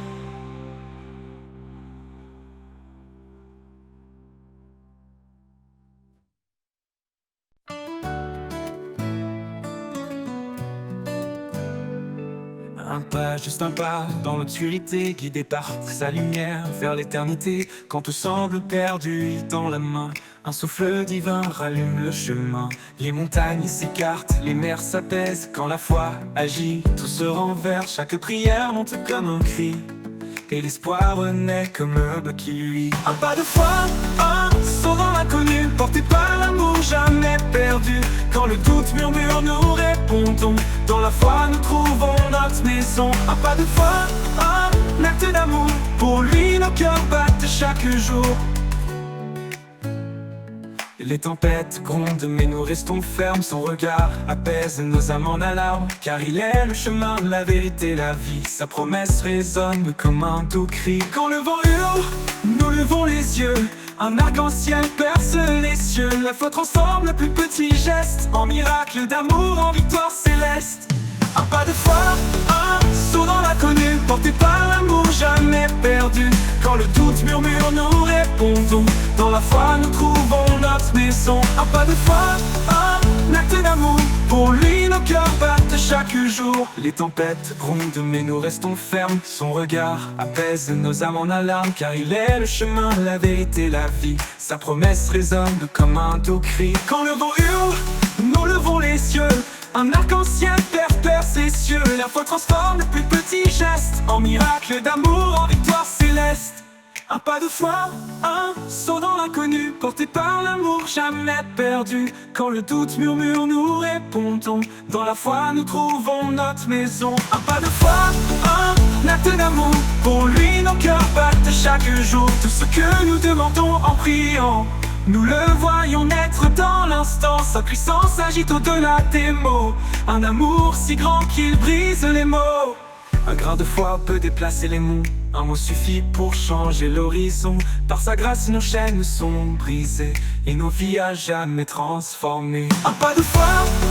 Un pas, juste un pas, dans l'obscurité, guidé par sa lumière vers l'éternité. Quand tout semble perdu, il tend la main, un souffle divin rallume le chemin. Les montagnes s'écartent, les mers s'apaisent. Quand la foi agit, tout se renverse. Chaque prière monte comme un cri, et l'espoir renaît comme l'aube qui luit. Un pas de foi, un saut dans l'inconnu, porté par l'amour jamais perdu. Quand le doute murmure, nous répondons, dans la foi nous trouvons notre maison. Un pas de foi, un acte d'amour, pour lui nos cœurs battent chaque jour. Les tempêtes grondent mais nous restons fermes. Son regard apaise nos âmes en alarme, car il est le chemin, la vérité, la vie. Sa promesse résonne comme un doux cri. Quand le vent hurle, nous levons les yeux, un arc-en-ciel perce les cieux. La foi transforme le plus petit geste en miracle d'amour, en victoire céleste. Un pas de foi, un saut dans l'inconnu, porté par l'amour jamais perdu. Quand le doute murmure, nous répondons, dans la foi nous trouvons notre maison. Un pas de foi, un acte d'amour, pour lui nos cœurs battent chaque jour. Les tempêtes grondent mais nous restons fermes. Son regard apaise nos âmes en alarme, car il est le chemin, la vérité, la vie. Sa promesse résonne comme un doux cri. Quand le vent hurle, nous levons les yeux, un arc-en-ciel perce les cieux. La foi transforme le plus petit geste en miracle d'amour, en victoire céleste. Un pas de foi, un saut dans l'inconnu, porté par l'amour jamais perdu. Quand le doute murmure, nous répondons, dans la foi nous trouvons notre maison. Un pas de foi, un acte d'amour, pour lui nos cœurs battent chaque jour. Tout ce que nous demandons en priant, nous le voyons naître dans l'instant. Sa puissance agite au-delà des mots, un amour si grand qu'il brise les mots. Un grain de foi peut déplacer les monts, un mot suffit pour changer l'horizon. Par sa grâce nos chaînes sont brisées et nos vies à jamais transformées. Un pas de foi,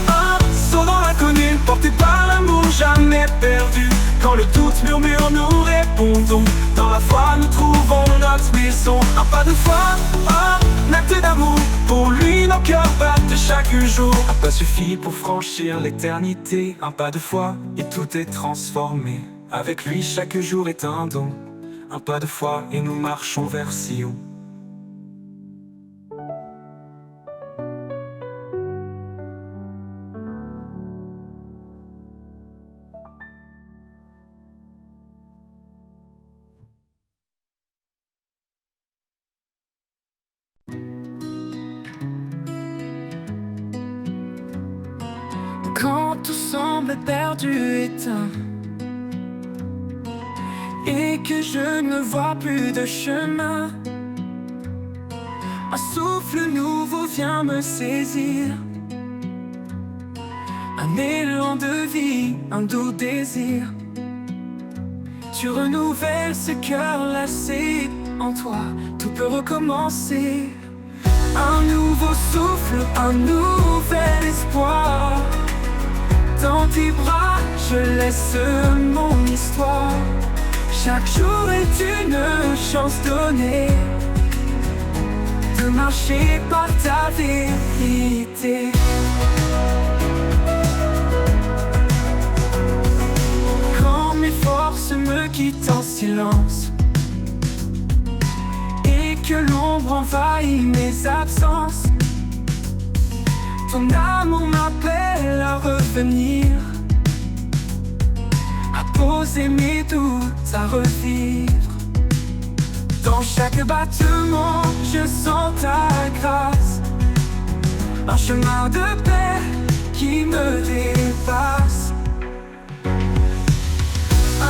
un saut dans l'inconnu, porté par l'amour jamais perdu. Quand le doute murmure, nous répondons, dans la foi nous trouvons notre maison. Un pas de foi, un acte d'amour, pour lui nos cœurs battent chaque jour. Un pas suffit pour franchir l'éternité. Un pas de foi et tout est transformé. Avec lui chaque jour est un don. Un pas de foi et nous marchons vers Sion. Quand tout semble perdu, éteint, et que je ne vois plus de chemin, un souffle nouveau vient me saisir, un élan de vie, un doux désir. Tu renouvelles ce cœur lassé, en toi tout peut recommencer. Un nouveau souffle, un nouvel espoir. Dans tes bras, je laisse mon histoire. Chaque jour est une chance donnée de marcher par ta vérité. Quand mes forces me quittent en silence, Son amour m'appelle à revenir, à poser mes doutes, à revivre. Dans chaque battement, je sens ta grâce, un chemin de paix qui me dépasse.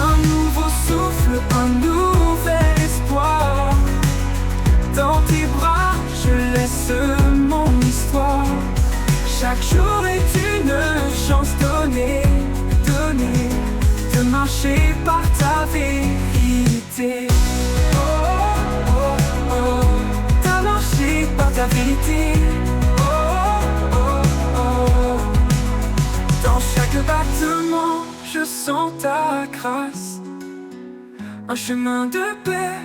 Un nouveau souffle, un nouvel espoir. Dans tes bras, je laisse mon histoire. Chaque jour est une chance donnée, donnée, de marcher par ta vérité. Oh, oh, oh, oh. De marcher par ta vérité. Oh, oh, oh. Dans chaque battement, je sens ta grâce, un chemin de paix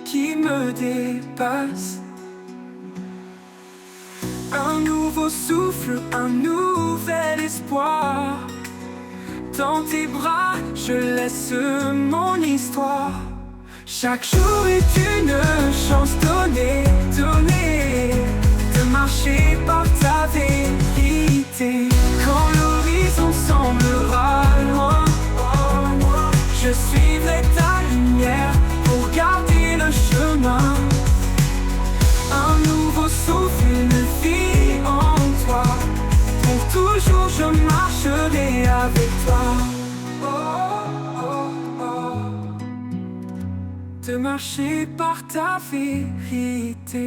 qui me dépasse. Un nouveau souffle, un nouvel espoir. Dans tes bras, je laisse mon histoire. Chaque jour est une chance donnée, donnée, de marcher par ta vérité. Quand l'horizon semblera loin, je suivrai ta lumière pour garder le chemin. Un nouveau souffle, une vie en toi. Pour toujours je marcherai avec toi. Oh, oh, oh. De marcher par ta vérité.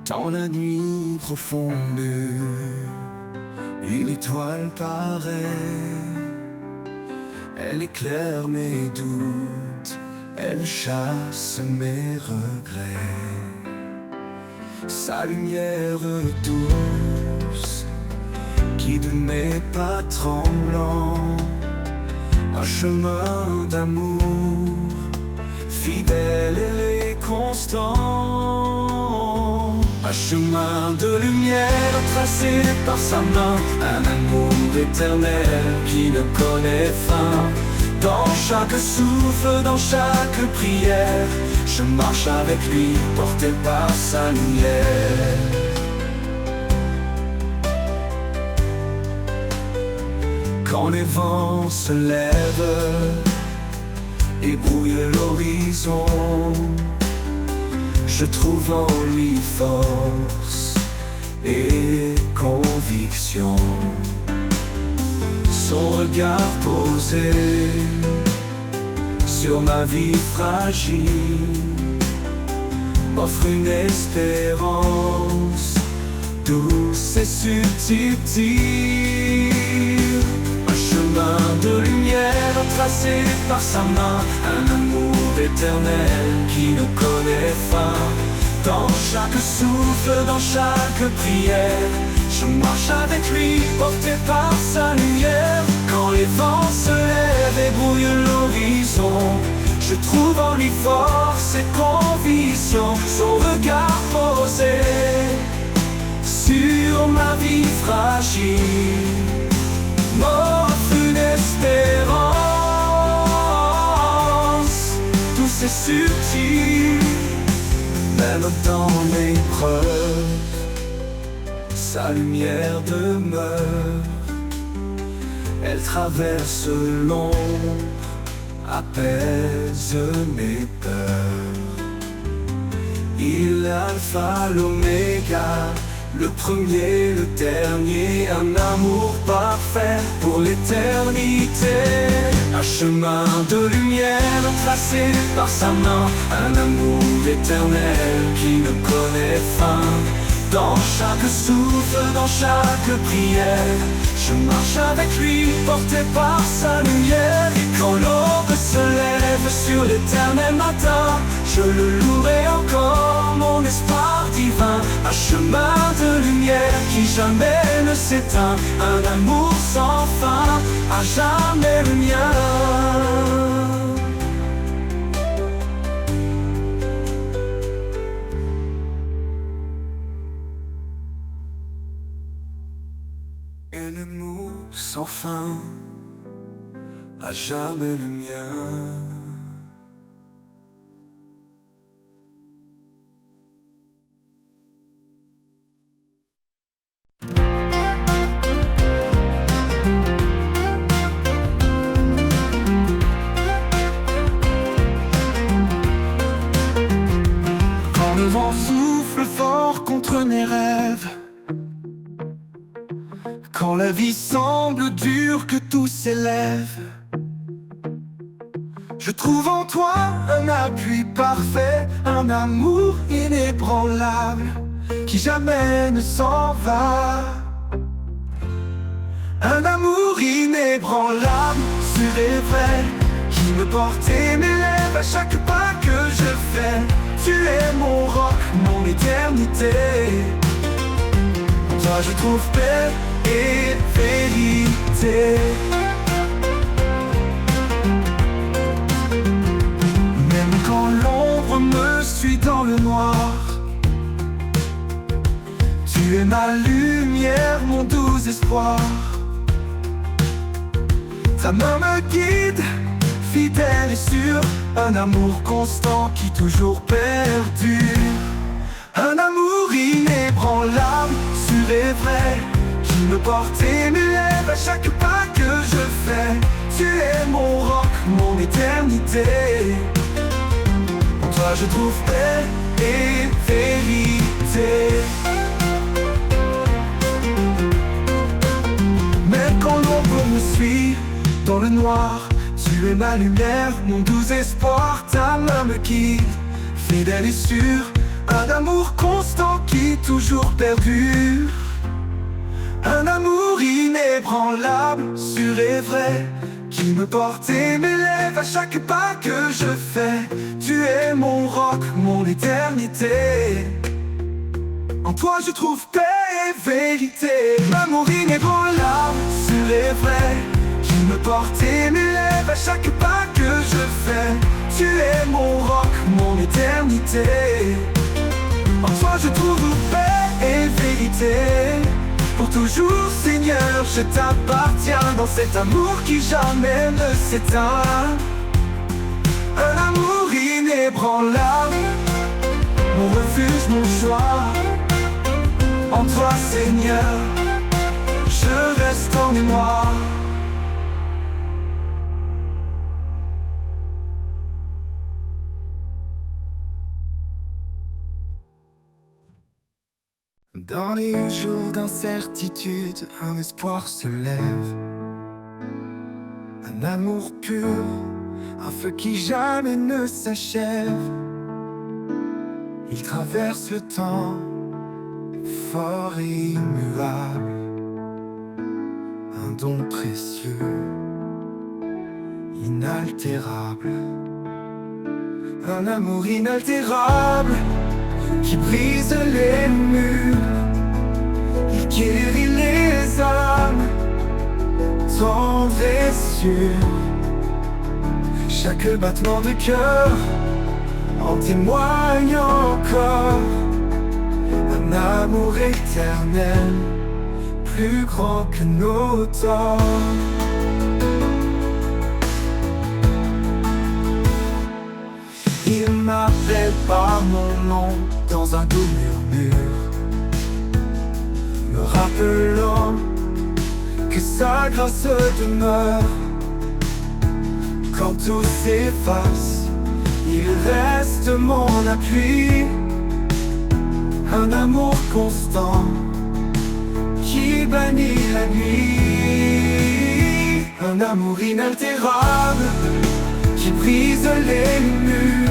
Dans la nuit profonde, une étoile paraît. Elle éclaire mes doutes, elle chasse mes regrets. Sa lumière douce guide mes pas tremblants. Un chemin d'amour fidèle et constant. Un chemin de lumière tracé par sa main, un amour éternel qui ne connaît fin. Dans chaque souffle, dans chaque prière, je marche avec lui, porté par sa lumière. Quand les vents se lèvent et brouillent l'horizon, je trouve en lui force et conviction. Son regard posé sur ma vie fragile m'offre une espérance douce et subtile. Un chemin de lumière tracé par sa main, un amour éternel qui ne connaît fin. Dans chaque souffle, dans chaque prière, je marche avec lui, porté par sa lumière. Quand les vents se lèvent et brouillent l'horizon, je trouve en lui force et conviction. Son regard posé sur ma vie fragile m'offre une espérance douce et subtile. Même dans l'épreuve, sa lumière demeure. Elle traverse l'ombre, apaise mes peurs. Il est l'alpha, l'oméga, le premier, le dernier. Un amour parfait pour l'éternité. Un chemin de lumière tracé par sa main, un amour éternel qui ne connaît fin. Dans chaque souffle, dans chaque prière, je marche avec lui, porté par sa lumière. Et quand l'aube se lève sur l'éternel matin, je le louerai encore, mon espoir divin. Un chemin de lumière qui jamais ne s'éteint, un amour sans fin, à jamais le mien. Un amour sans fin, à jamais le mien. Quand le vent souffle fort contre mes rêves, quand la vie semble dure que tout s'élève, je trouve en toi un appui parfait, un amour inébranlable qui jamais ne s'en va. Un amour inébranlable, sûr et vrai, qui me porte et m'élève à chaque pas que je fais. Tu es mon roc, mon éternité. En toi je trouve paix et vérité. Même quand l'ombre me suit dans le noir, tu es ma lumière, mon doux espoir. Ta main me guide, fidèle et sûre, un amour constant qui toujours perdure. Un amour inébranlable, sûr et vrai, qui me porte et m'élève à chaque pas que je fais. Tu es mon roc, mon éternité. En toi je trouve paix et vérité. Même quand l'ombre me suit dans le noir, tu es ma lumière, mon doux espoir. Ta main me guide, fidèle et sûre, un amour constant qui toujours perdure. Un amour inébranlable, sûr et vrai, qui me porte et m'élève à chaque pas que je fais. Tu es mon roc, mon éternité. En toi je trouve paix et vérité. L'amour inébranlable, sûr et vrai, qui me porte et m'élève à chaque pas que je fais. Tu es mon roc, mon éternité. En toi je trouve paix et vérité. Pour toujours Seigneur je t'appartiens, dans cet amour qui jamais ne s'éteint. Un amour inébranlable, mon refuge, mon choix. En toi Seigneur, je reste en mémoire. Dans les jours d'incertitude, un espoir se lève. Un amour pur, un feu qui jamais ne s'achève. Il traverse le temps, fort et immuable. Un don précieux, inaltérable. Un amour inaltérable qui brise les murs. Il guérit les âmes, tendre et sûr. Chaque battement de cœur en témoigne encore. Un amour éternel, plus grand que nos torts. Il m'appelle par mon nom dans un doux murmure, me rappelant que sa grâce demeure. Quand tout s'efface, il reste mon appui. Un amour constant qui bannit la nuit. Un amour inaltérable qui brise les murs.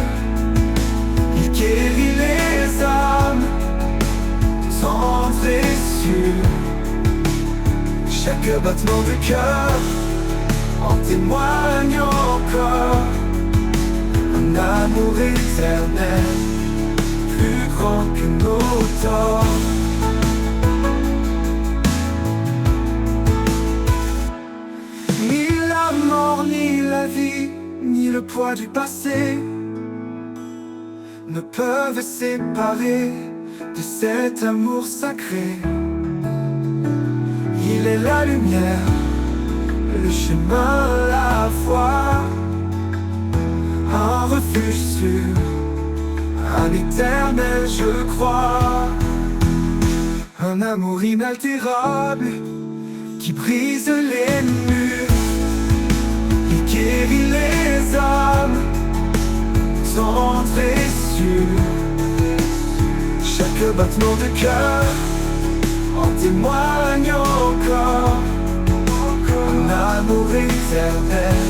Il guérit les âmes, tendre et sûr. Chaque battement de cœur en témoigne encore. Un amour éternel, plus grand que nos torts. Ni la mort, ni la vie, ni le poids du passé ne peuvent séparer de cet amour sacré. Il est la lumière, le chemin, la foi, un refuge sûr, un éternel je crois. Un amour inaltérable qui brise les murs et guérit les âmes, tendre et sûr. Chaque battement de cœur en témoigne encore. Un amour éternel,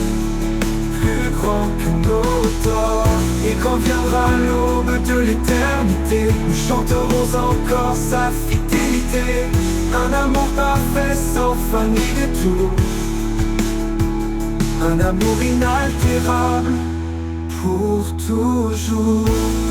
plus grand que nos torts. Et quand viendra l'aube de l'éternité, nous chanterons encore sa fidélité. Un amour parfait sans fin ni détour, un amour inaltérable pour toujours.